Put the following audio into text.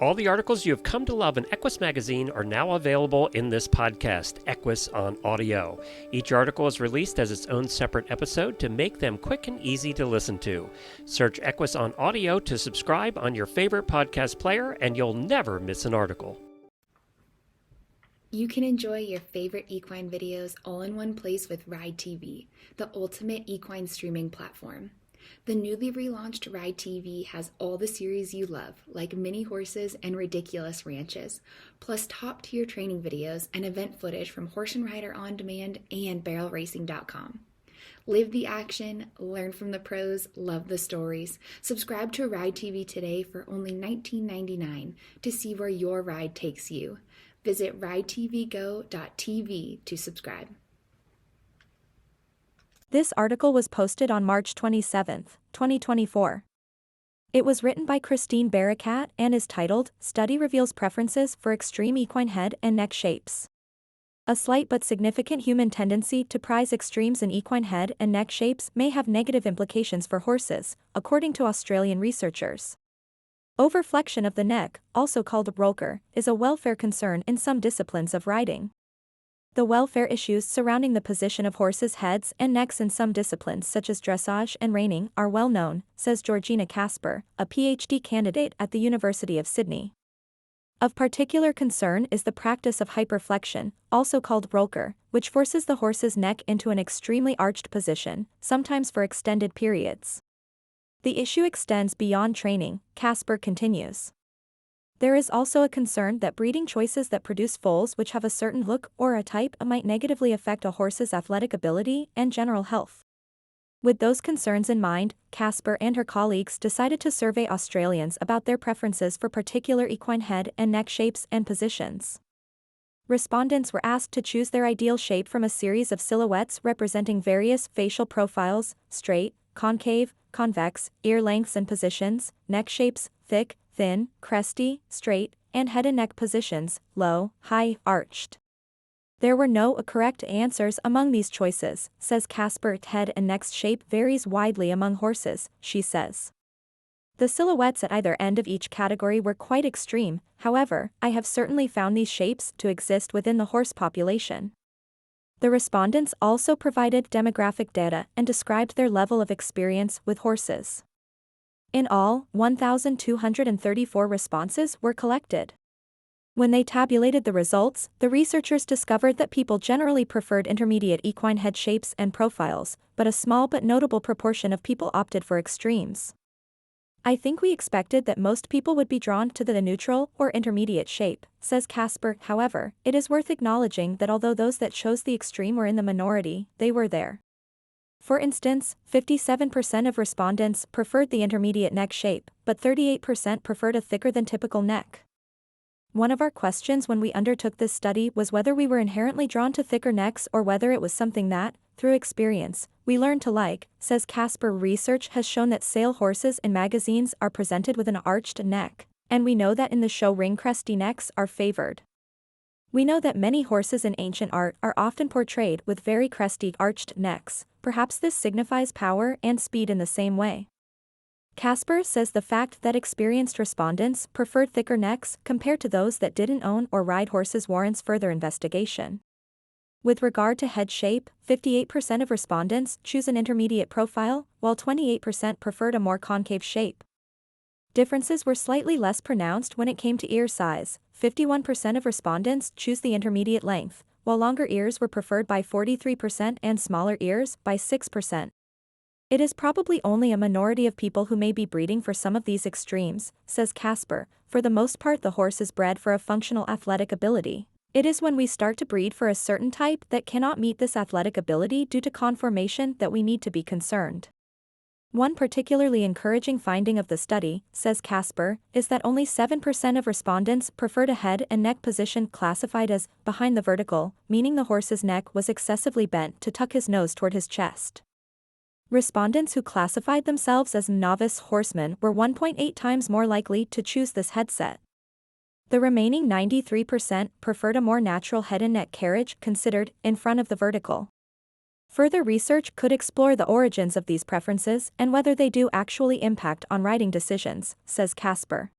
All the articles you have come to love in Equus magazine are now available in this podcast, Equus on Audio. Each article is released as its own separate episode to make them quick and easy to listen to. Search Equus on Audio to subscribe on your favorite podcast player, and you'll never miss an article. You can enjoy your favorite equine videos all in one place with Ride TV, the ultimate equine streaming platform. The newly relaunched Ride TV has all the series you love, like mini horses and ridiculous ranches, plus top-tier training videos and event footage from Horse and Rider On Demand and BarrelRacing.com. Live the action, learn from the pros, love the stories. Subscribe to Ride TV today for only $19.99 to see where your ride takes you. Visit ridetvgo.tv to subscribe. This article was posted on March 27, 2024. It was written by Christine Barakat and is titled, Study Reveals Preferences for Extreme Equine Head and Neck Shapes. A slight but significant human tendency to prize extremes in equine head and neck shapes may have negative implications for horses, according to Australian researchers. Overflexion of the neck, also called roker, is a welfare concern in some disciplines of riding. The welfare issues surrounding the position of horses' heads and necks in some disciplines such as dressage and reining are well known, says Georgina Casper, a PhD candidate at the University of Sydney. Of particular concern is the practice of hyperflexion, also called roker, which forces the horse's neck into an extremely arched position, sometimes for extended periods. The issue extends beyond training, Casper continues. There is also a concern that breeding choices that produce foals which have a certain look or a type might negatively affect a horse's athletic ability and general health. With those concerns in mind, Casper and her colleagues decided to survey Australians about their preferences for particular equine head and neck shapes and positions. Respondents were asked to choose their ideal shape from a series of silhouettes representing various facial profiles: straight, concave, convex, ear lengths and positions, neck shapes, thick, thin, cresty, straight, and head and neck positions, low, high, arched. There were no correct answers among these choices, says Casper. Head and neck shape varies widely among horses, she says. The silhouettes at either end of each category were quite extreme, however, I have certainly found these shapes to exist within the horse population. The respondents also provided demographic data and described their level of experience with horses. In all, 1,234 responses were collected. When they tabulated the results, the researchers discovered that people generally preferred intermediate equine head shapes and profiles, but a small but notable proportion of people opted for extremes. I think we expected that most people would be drawn to the neutral or intermediate shape, says Casper. However, it is worth acknowledging that although those that chose the extreme were in the minority, they were there. For instance, 57% of respondents preferred the intermediate neck shape, but 38% preferred a thicker than typical neck. One of our questions when we undertook this study was whether we were inherently drawn to thicker necks or whether it was something that, through experience, we learned to like, says Casper. Research has shown that sale horses in magazines are presented with an arched neck, and we know that in the show ring cresty necks are favored. We know that many horses in ancient art are often portrayed with very cresty, arched necks. Perhaps this signifies power and speed in the same way. Casper says the fact that experienced respondents preferred thicker necks compared to those that didn't own or ride horses warrants further investigation. With regard to head shape, 58% of respondents choose an intermediate profile, while 28% preferred a more concave shape. Differences were slightly less pronounced when it came to ear size. 51% of respondents choose the intermediate length, while longer ears were preferred by 43% and smaller ears by 6%. It is probably only a minority of people who may be breeding for some of these extremes, says Casper. For the most part, the horse is bred for a functional athletic ability. It is when we start to breed for a certain type that cannot meet this athletic ability due to conformation that we need to be concerned. One particularly encouraging finding of the study, says Casper, is that only 7% of respondents preferred a head and neck position classified as behind the vertical, meaning the horse's neck was excessively bent to tuck his nose toward his chest. Respondents who classified themselves as novice horsemen were 1.8 times more likely to choose this headset. The remaining 93% preferred a more natural head and neck carriage considered in front of the vertical. Further research could explore the origins of these preferences and whether they do actually impact on riding decisions, says Casper.